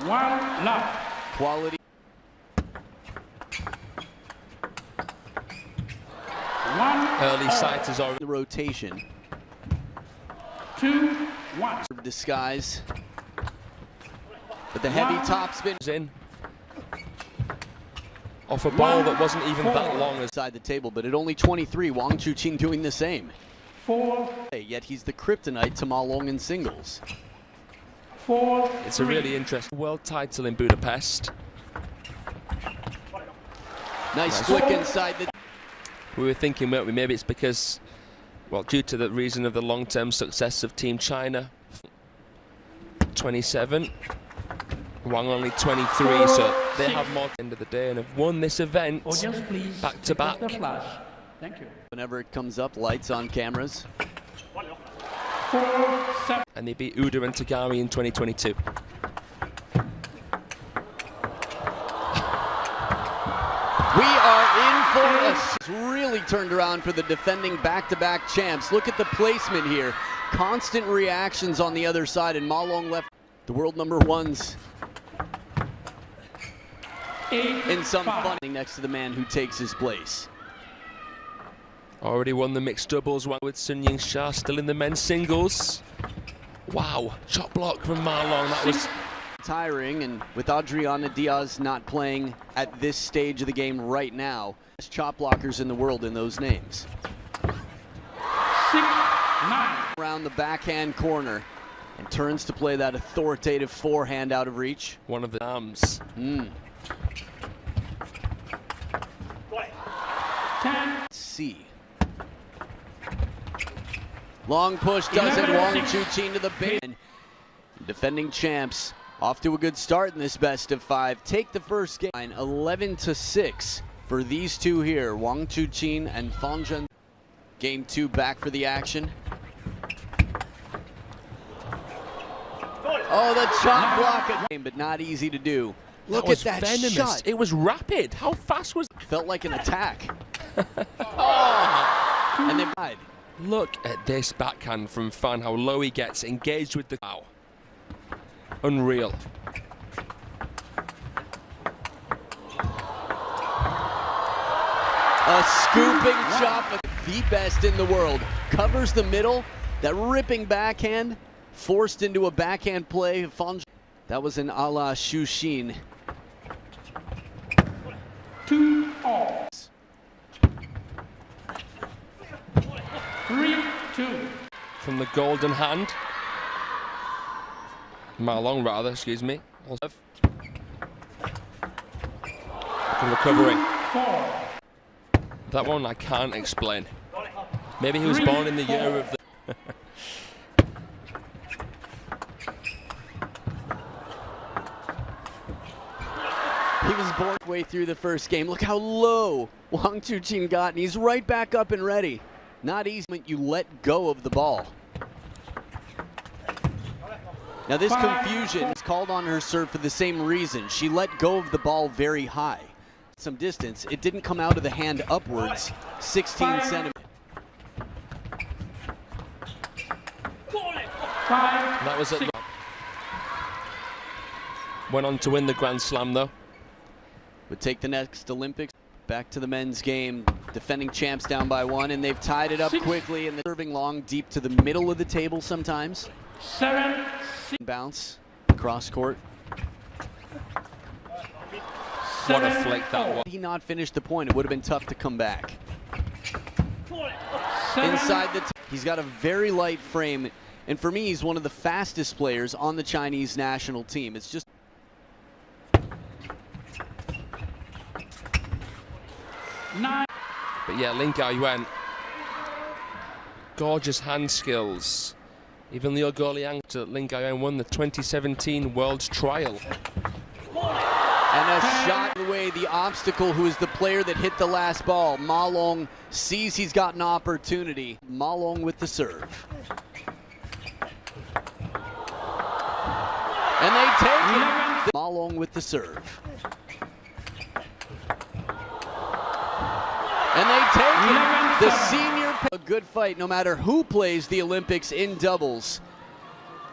One love. Quality. One early sight is already The rotation. 2-1. Disguise. But the heavy topspin in off a ball that wasn't even that long. Inside the table, but at only 23, Wang CHUQIN doing the same. 4. Yet he's the kryptonite to Ma Long in singles. 4. It's a really interesting world title in Budapest. Nice flick inside the. We were thinking, weren't we, maybe it's because, well, due to the reason of the long-term success of Team China. 27. Wang only 23, so they have more at the end of the day and have won this event back to back. Thank you. Whenever it comes up, lights on cameras. 4-7. And they beat Uda and Tagami in 2022. We are in for a really turned around for the defending back-to-back champs. Look at the placement here. Constant reactions on the other side, and Ma Long left the world #1s in some fun next to the man who takes his place. Already won the mixed doubles with Sun Ying Sha, still in the men's singles. Wow, shot block from Ma Long. That was tiring, and with Adriana Diaz not playing at this stage of the game right now, best chop blockers in the world in those names. 6-9. Around the backhand corner and turns to play that authoritative forehand out of reach. one of the arms. 10. C. Long push does it. Wang CHUQIN to the base. Defending champs off to a good start in this best of 5. Take the first game. 11-6 for these two here. Wang CHUQIN and Fan Zhen. Game 2 back for the action. Oh, the chop block again, but not easy to do. Look at that venomous shot. It was rapid. How fast was it? Felt like an attack. Oh. And they died. Look at this backhand from Fan, how low he gets, engaged with the... Wow. Unreal. A scooping chop, the best in the world. Covers the middle, that ripping backhand, forced into a backhand play. That was an a la CHUQIN. 2-all. 3-2. From the golden hand. Ma Long, rather, excuse me. Recovery. 4. That one I can't explain. Maybe he was born in the year of the... He was born way through the first game. Look how low Wang CHUQIN got, and he's right back up and ready. Not easy when you let go of the ball. Now this confusion is called on her serve for the same reason. She let go of the ball very high. Some distance, it didn't come out of the hand upwards, 16 centimeters. 5. That was it. Went on to win the Grand Slam, though. Would take the next Olympics. Back to the men's game. Defending champs down by 1, and they've tied it up quickly, and they're serving long deep to the middle of the table sometimes. 7. Bounce, cross court. What a flick that was. Had he not finished the point, it would have been tough to come back. Inside the he's got a very light frame, and for me, he's one of the fastest players on the Chinese national team. It's just 9. But yeah, Lin Gaoyuan, gorgeous hand skills. Even Leo Goliang to Lin Gaoyuan won the 2017 World's Trial. And a shot away the obstacle, who is the player that hit the last ball. Ma Long sees he's got an opportunity. Ma Long with the serve. And they take it. Ma Long with the serve. And they take it. The senior, a good fight no matter who plays the Olympics in doubles.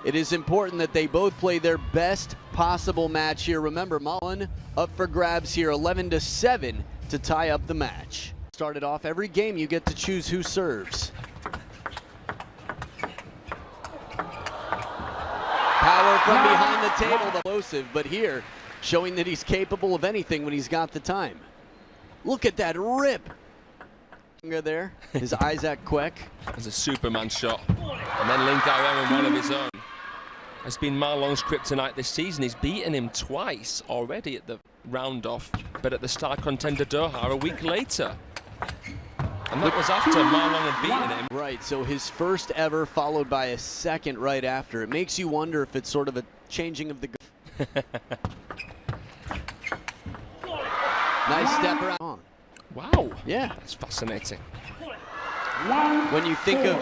It is important that they both play their best possible match here. Remember, Ma1 up for grabs here, 11-7 to tie up the match. Started off every game, you get to choose who serves. Power from behind the table, explosive, but here, showing that he's capable of anything when he's got the time. Look at that rip. There, his Isaac Kwek. As a Superman shot. And then Lin Gaoyuan with one of his own. Has been Ma Long's kryptonite this season. He's beaten him twice already at the round-off, but at the Star Contender Doha a week later. And that was after Ma Long had beaten him. Right, so his first ever followed by a second right after. It makes you wonder if it's sort of a changing of the... Nice step around. Wow. Yeah. That's fascinating. When you think of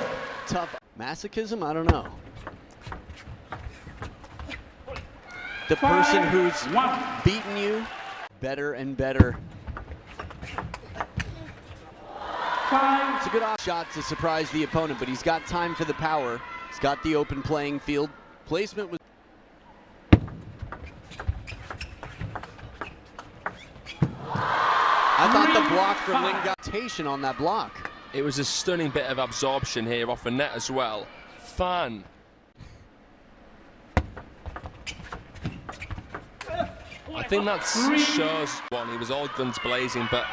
tough masochism, I don't know. The person who's beaten you better and better. It's a good shot to surprise the opponent, but he's got time for the power. He's got the open playing field. Placement was... I thought the block from Lin Gaoyuan on that block. It was a stunning bit of absorption here off the net as well. Fan. I think that shows one. He was all guns blazing, but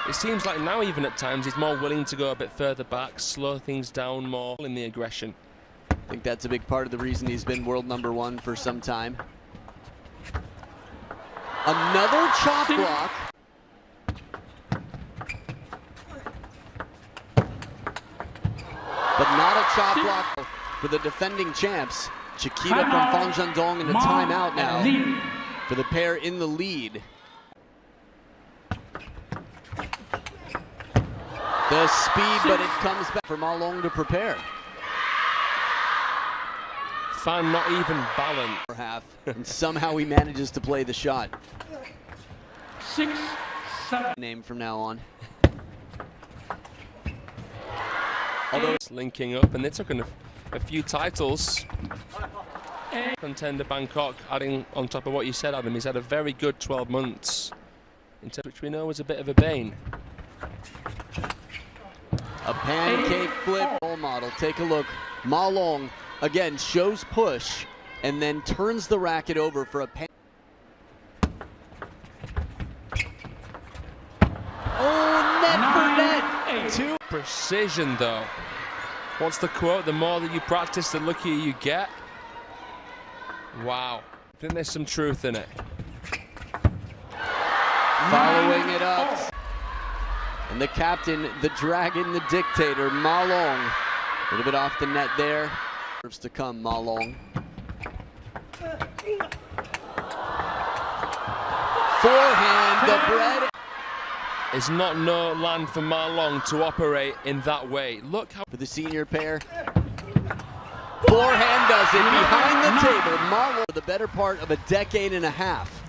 it seems like now even at times he's more willing to go a bit further back, slow things down more in the aggression. I think that's a big part of the reason he's been world #1 for some time. Another chop block. But not a chop block for the defending champs. CHUQIN from ZHENDONG in a timeout now for the pair in the lead. The speed, but it comes back for Ma Long to prepare. Fan not even balanced. For half, and somehow he manages to play the shot. 6-7. Name from now on. Although it's linking up, and they took a few titles. Contender Bangkok, adding on top of what you said, Adam, he's had a very good 12 months, which we know was a bit of a bane. A pancake flip role model. Take a look. Ma Long again shows push and then turns the racket over for a pan. Oh, net for net. Two. Precision though. What's the quote? The more that you practice, the luckier you get. Wow. I think there's some truth in it. Following it up. And the captain, the dragon, the dictator, Ma Long. A little bit off the net there. Serves to come, Ma Long. Forehand, the bread. It's not no land for Ma Long to operate in that way. Look how... For the senior pair. Forehand does it behind the table. Ma Long for the better part of a decade and a half.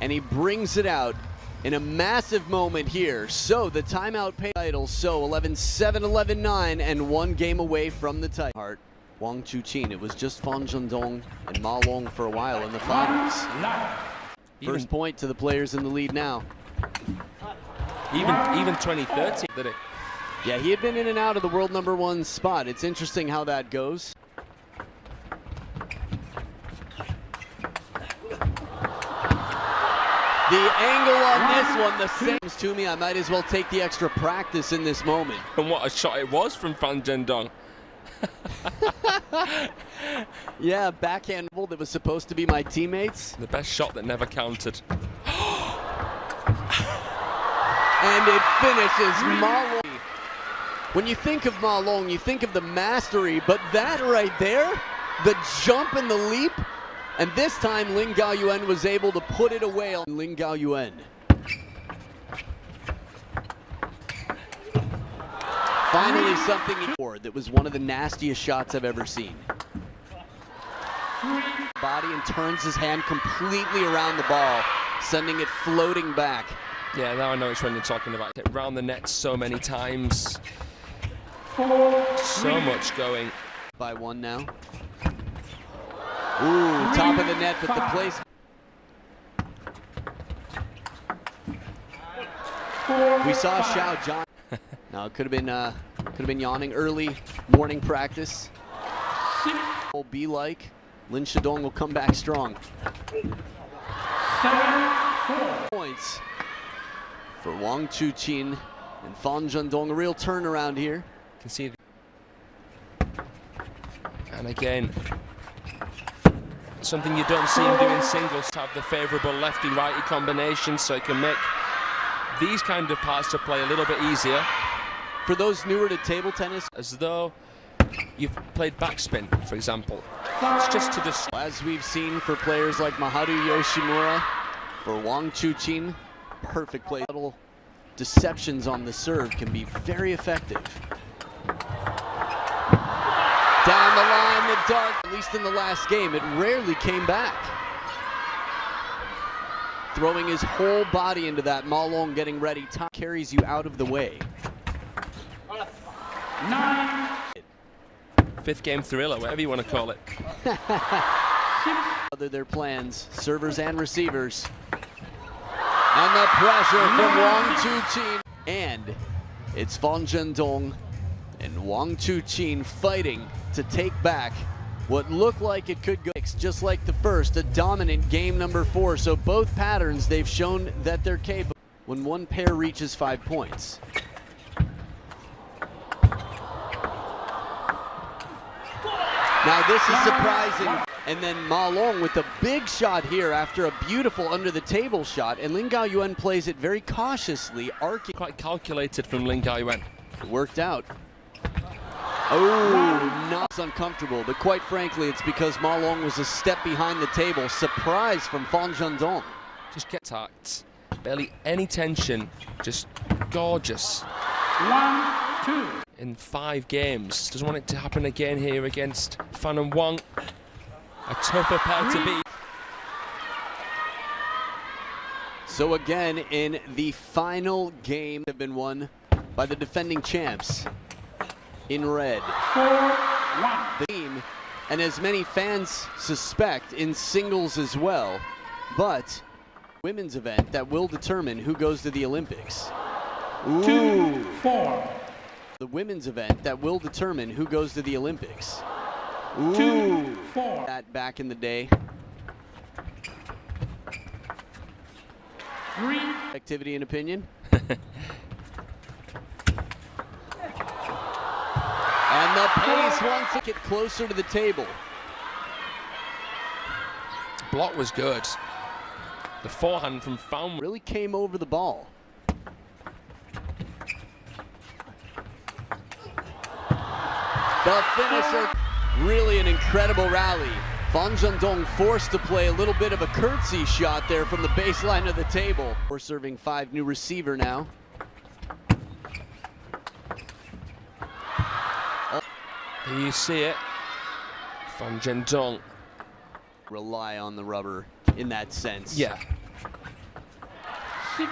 And he brings it out in a massive moment here. So the timeout pay title, so 11-7, 11-9, and 1 game away from the title. Wang CHUQIN, it was just ZHENDONG and Ma Long for a while in the finals. First point to the players in the lead now. Even 2013, did it? Yeah, he had been in and out of the world #1 spot. It's interesting how that goes. The angle on this one, the same to me. I might as well take the extra practice in this moment. And what a shot it was from ZHENDONG. Yeah, backhand that was supposed to be my teammates. The best shot that never counted. And it finishes Ma Long. When you think of Ma Long, you think of the mastery, but that right there, the jump and the leap, and this time Lin Gaoyuan was able to put it away on Lin Gaoyuan. Finally something that was one of the nastiest shots I've ever seen. Body and turns his hand completely around the ball, sending it floating back. Yeah, now I know which one you're talking about. Hit round the net so many times. So much going. By 1 now. Ooh, top of the net, but the place. 4, We saw 5. Xiao John. Now it could have been yawning early morning practice. 6, Will be like Lin Gaoyuan will come back strong. 7, 4. Points for Wang CHUQIN and Fan ZHENDONG. A real turnaround here. Can see it. And again, something you don't see him do in singles, to have the favourable lefty-righty combination, so it can make these kind of parts to play a little bit easier. For those newer to table tennis, As though you've played backspin, for example. It's just to just. as we've seen for players like Maharu Yoshimura, for Wang CHUQIN, perfect play. Little deceptions on the serve can be very effective. Down the line, the dart, at least in the last game, it rarely came back. Throwing his whole body into that, Ma Long getting ready, top carries you out of the way. 9, Fifth game thriller, whatever you want to call it. 6, Other their plans, servers and receivers. And the pressure from Wang CHUQIN. And it's Fan ZHENDONG and Wang CHUQIN fighting to take back what looked like it could go. Just like the first, a dominant game number 4. So both patterns, they've shown that they're capable when one pair reaches 5 points. Now this is surprising. And then Ma Long with a big shot here after a beautiful under the table shot. And Lin Gaoyuan plays it very cautiously, arcing. Quite calculated from Lin Gaoyuan. It worked out. Oh, not uncomfortable, but quite frankly, it's because Ma Long was a step behind the table. Surprise from Fan ZHENDONG. Just get tact. Barely any tension. Just gorgeous. 1, 2. In 5 games. Doesn't want it to happen again here against Fan and Wang. A tougher pair to beat. So again, in the final game, have been won by the defending champs in red. 4, 1. The team, and as many fans suspect, in singles as well, but women's event that will determine who goes to the Olympics. 2, 4. The women's event that will determine who goes to the Olympics. 2, 4. That back in the day. 3, Activity and opinion. And the pace wants to get closer to the table. Block was good. The forehand from Fan Really came over the ball. The finisher, really an incredible rally. Fan ZHENDONG forced to play a little bit of a curtsy shot there from the baseline of the table. We're serving 5, new receiver now. Here you see it. Fan ZHENDONG. Rely on the rubber in that sense. Yeah. 6,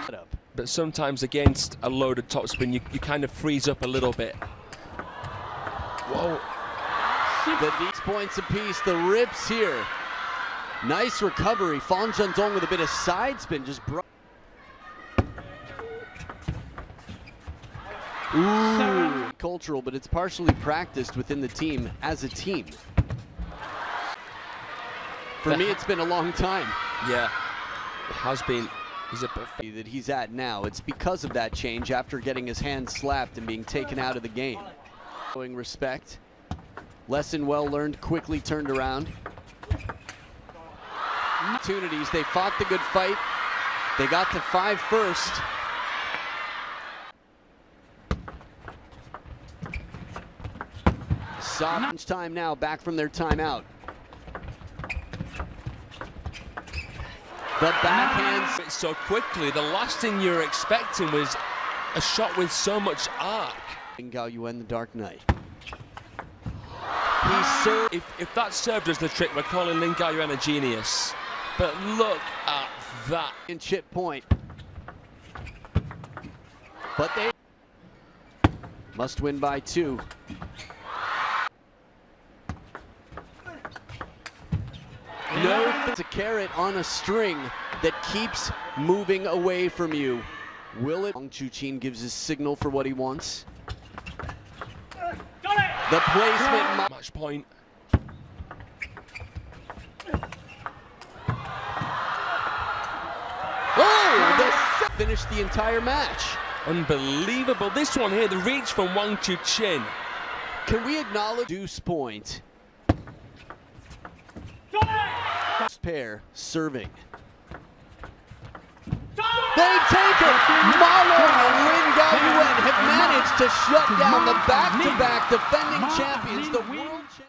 But sometimes against a loaded topspin, you kind of freeze up a little bit. Whoa. But these points apiece, the rips here. Nice recovery. Fan ZHENDONG with a bit of side spin, just broke. Ooh, cultural, but it's partially practiced within the team as a team. For me, it's been a long time. Yeah, it has been. He's a That he's at now. It's because of that change after getting his hand slapped and being taken out of the game. Showing respect. Lesson well learned, quickly turned around. Opportunities, they fought the good fight. They got to 5 first. Soft time now, back from their timeout. The backhands. so quickly. The last thing you're expecting was a shot with so much arc. Lin Gaoyuan, the Dark Knight. He served. If that served as the trick, we're calling Lin Gaoyuan a genius. But look at that. In chip point. But they must win by 2. No, it's a carrot on a string that keeps moving away from you. Will it? CHUQIN gives his signal for what he wants. The placement. Match point. Oh, finished the entire match. Unbelievable. This one here, the reach from WANG CHUQIN. Can we acknowledge deuce point? Pair serving. They take it! Marlon and Lin Gaoyuan have managed to shut down the back-to-back defending champions, the world champions.